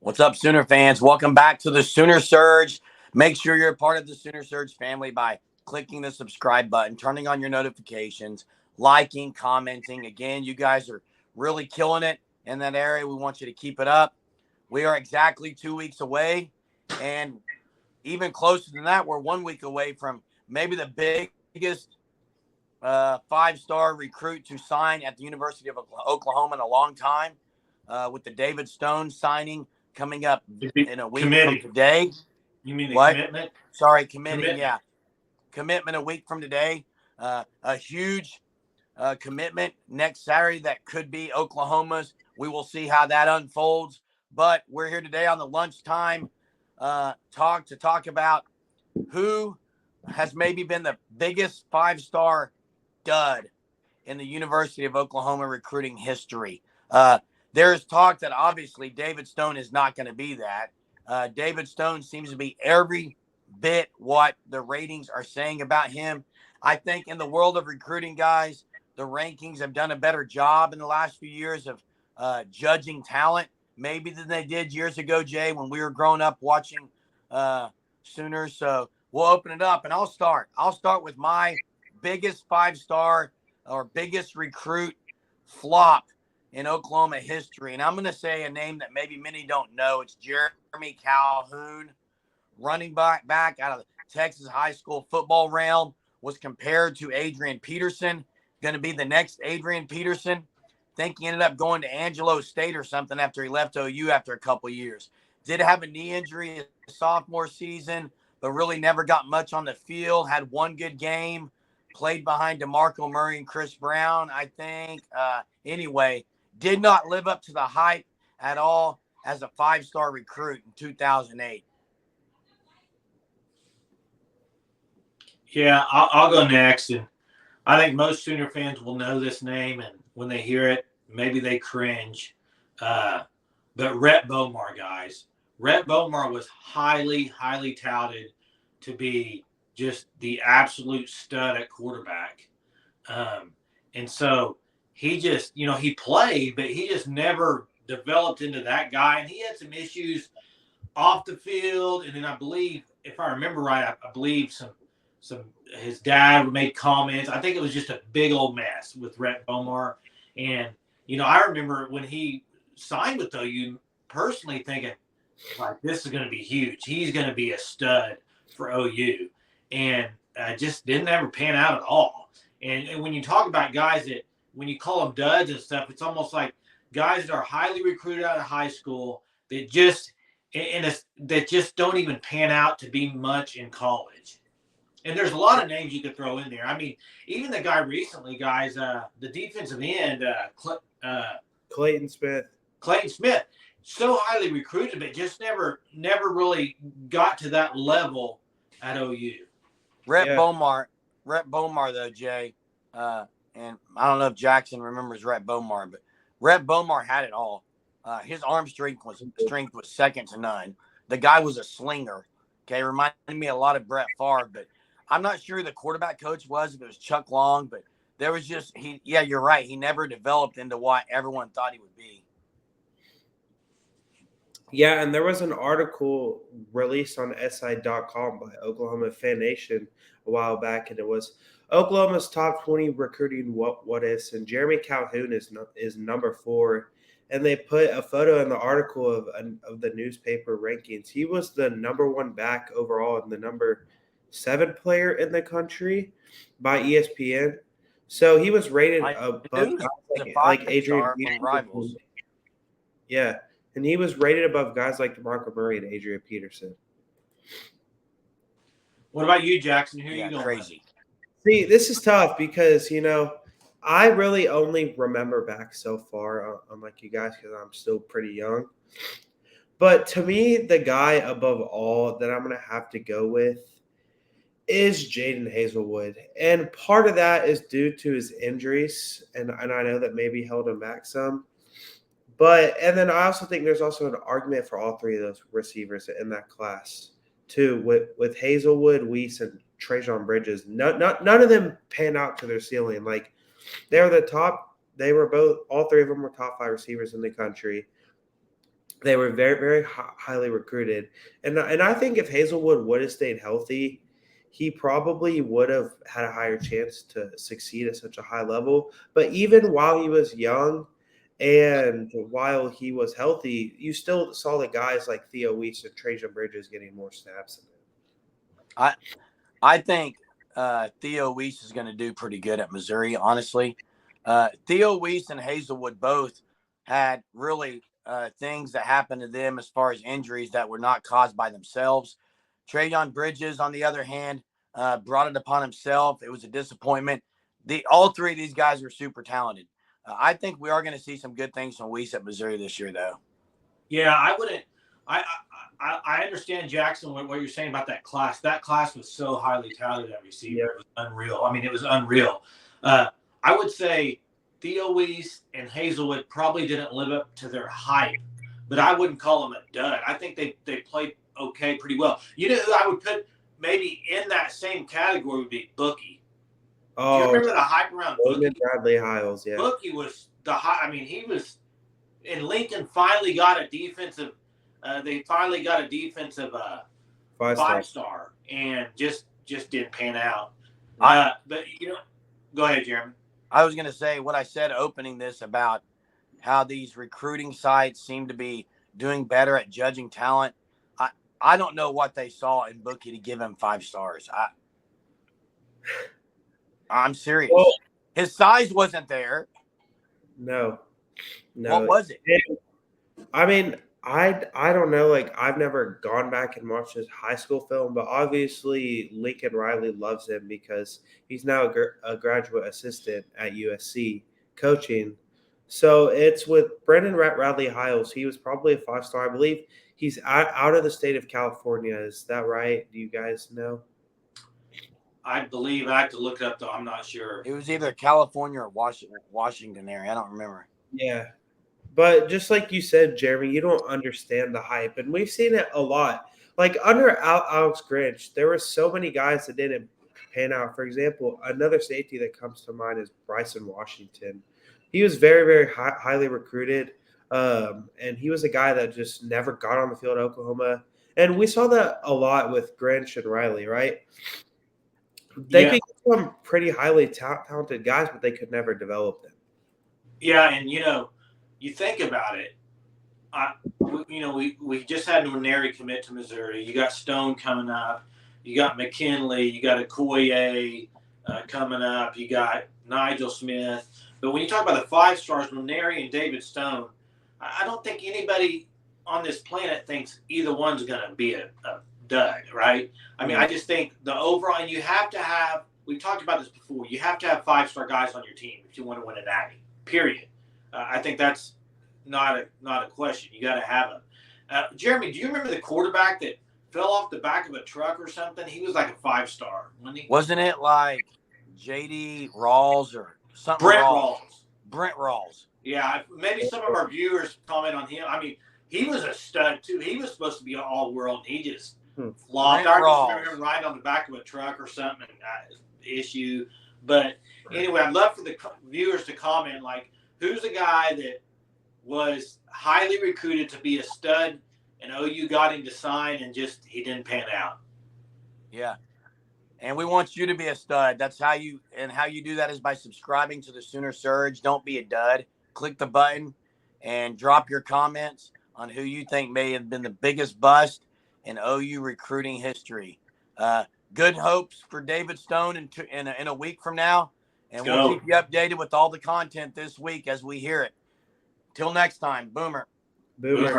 What's up, Sooner fans? Welcome back to the Sooner Surge. Make sure you're a part of the Sooner Surge family by clicking the subscribe button, turning on your notifications, liking, commenting. Again, you guys are really killing it in that area. We want you to keep it up. We are exactly 2 weeks away, and even closer than that, we're 1 week away from maybe the biggest five-star recruit to sign at the University of Oklahoma in a long time, with the David Stone signing coming up in a week from today. You mean the What? commitment? Sorry, committing. Yeah, commitment a week from today. A huge commitment next Saturday that could be Oklahoma's. We will see how that unfolds. But we're here today on the lunchtime talk about who has maybe been the biggest five-star dud in the University of Oklahoma recruiting history. There's talk that obviously David Stone is not going to be that. David Stone seems to be every bit what the ratings are saying about him. I think in the world of recruiting, guys, the rankings have done a better job in the last few years of judging talent, maybe than they did years ago, Jay, when we were growing up watching Sooners. So we'll open it up, and I'll start. I'll start with my biggest five-star or biggest recruit flop in Oklahoma history. And I'm going to say a name that maybe many don't know. It's Jeremy Calhoun, running back out of the Texas high school football realm, was compared to Adrian Peterson, going to be the next Adrian Peterson. Think he ended up going to Angelo State or something after he left OU after a couple of years. Did have a knee injury his sophomore season, but really never got much on the field. Had one good game, played behind DeMarco Murray and Chris Brown, I think. Anyway, did not live up to the hype at all as a five-star recruit in 2008. Yeah, I'll go next. And I think most Sooner fans will know this name, and when they hear it, maybe they cringe. But Rhett Bomar, guys. Rhett Bomar was highly, highly touted to be just the absolute stud at quarterback. And so he just, he played, but he just never developed into that guy. And he had some issues off the field. And then I believe, if I remember right, I believe some his dad made comments. I think it was just a big old mess with Rhett Bomar. And, I remember when he signed with OU, personally thinking, like, this is going to be huge. He's going to be a stud for OU. And just didn't ever pan out at all. And when you talk about guys that, when you call them duds and stuff, it's almost like guys that are highly recruited out of high school that just don't even pan out to be much in college. And there's a lot of names you could throw in there. I mean, even the guy recently, guys, the defensive end, Clayton Smith. So highly recruited, but just never really got to that level at OU. Rhett Bomar, though, Jay, and I don't know if Jackson remembers Rhett Bomar, but Rhett Bomar had it all. His arm strength was second to none. The guy was a slinger. Okay, reminded me a lot of Brett Favre, but I'm not sure who the quarterback coach was, if it was Chuck Long, but there was just you're right. He never developed into what everyone thought he would be. Yeah, and there was an article released on SI.com by Oklahoma Fan Nation a while back, and it was Oklahoma's top 20 recruiting what ifs, and Jeremy Calhoun is number 4. And they put a photo in the article of the newspaper rankings. He was the number 1 back overall and the number 7 player in the country by ESPN. So he was rated above guys like Adrian Peterson. Yeah, and he was rated above guys like DeMarco Murray and Adrian Peterson. What about you, Jackson? Who are you going crazy? See, this is tough because, I really only remember back so far, unlike you guys, because I'm still pretty young. But to me, the guy above all that I'm going to have to go with is Jaden Hazelwood. And part of that is due to his injuries, and I know that maybe held him back some. And then I also think there's also an argument for all 3 of those receivers in that class, too, with Hazelwood, Weiss, and Trajan Bridges. None of them pan out to their ceiling. Like, they were the top. They were all 3 of them were top 5 receivers in the country. They were very, very highly recruited, and I think if Hazelwood would have stayed healthy, he probably would have had a higher chance to succeed at such a high level. But even while he was young, and while he was healthy, you still saw the guys like Theo Weiss and Trajan Bridges getting more snaps than him. I think Theo Weiss is going to do pretty good at Missouri, honestly. Theo Weiss and Hazelwood both had really things that happened to them as far as injuries that were not caused by themselves. Trajan Bridges, on the other hand, brought it upon himself. It was a disappointment. All three of these guys were super talented. I think we are going to see some good things from Weiss at Missouri this year, though. Yeah, I wouldn't. I understand, Jackson, what you're saying about that class. That class was so highly touted at receiver. Yeah. It was unreal. I mean, it was unreal. I would say Theo Weiss and Hazelwood probably didn't live up to their hype, but I wouldn't call them a dud. I think they played okay, pretty well. You know who I would put maybe in that same category would be Bookie. Oh, do you remember the hype around Bookie? Bradley Hiles, yeah. Bookie was the high. I mean, he was. And Lincoln finally got a defensive. They finally got a defensive five-star, and just didn't pan out. But go ahead, Jeremy. I was going to say what I said opening this about how these recruiting sites seem to be doing better at judging talent. I don't know what they saw in Bookie to give him 5 stars. I'm serious. Well, his size wasn't there. No. What was it? I mean, I don't know. Like, I've never gone back and watched his high school film, but obviously Lincoln Riley loves him because he's now a graduate assistant at USC coaching. So it's with Brendan Radley Hiles. He was probably a 5-star. I believe he's out of the state of California. Is that right? Do you guys know? I believe I have to look it up, though. I'm not sure. It was either California or Washington area. I don't remember. Yeah. But just like you said, Jeremy, you don't understand the hype. And we've seen it a lot. Like under Alex Grinch, there were so many guys that didn't pan out. For example, another safety that comes to mind is Bryson Washington. He was very, very highly recruited. And he was a guy that just never got on the field at Oklahoma. And we saw that a lot with Grinch and Riley, right? They could get some pretty highly talented guys, but they could never develop them. Yeah, and you think about it. We just had Nwaneri commit to Missouri. You got Stone coming up. You got McKinley. You got Okoye coming up. You got Nigel Smith. But when you talk about the 5 stars, Nwaneri and David Stone, I don't think anybody on this planet thinks either one's going to be a dud, right? I mean, I just think the overall, and you have to have. We've talked about this before. You have to have 5-star guys on your team if you want to win a Natty. Period. I think that's not a question. You got to have them. Jeremy, do you remember the quarterback that fell off the back of a truck or something? He was like a 5-star, wasn't he? Wasn't it like J.D. Rawls or something? Brent Rawls. Yeah, maybe some of our viewers comment on him. I mean, he was a stud too. He was supposed to be an all-world, and he just flopped. I just remember him riding on the back of a truck or something. Issue. But anyway, I'd love for the viewers to comment, like, who's a guy that was highly recruited to be a stud and OU got him to sign and just he didn't pan out? Yeah. And we want you to be a stud. That's how you do that is by subscribing to the Sooner Surge. Don't be a dud. Click the button and drop your comments on who you think may have been the biggest bust in OU recruiting history. Good hopes for David Stone in a week from now. And we'll keep you updated with all the content this week as we hear it. Till next time, Boomer. Boomer.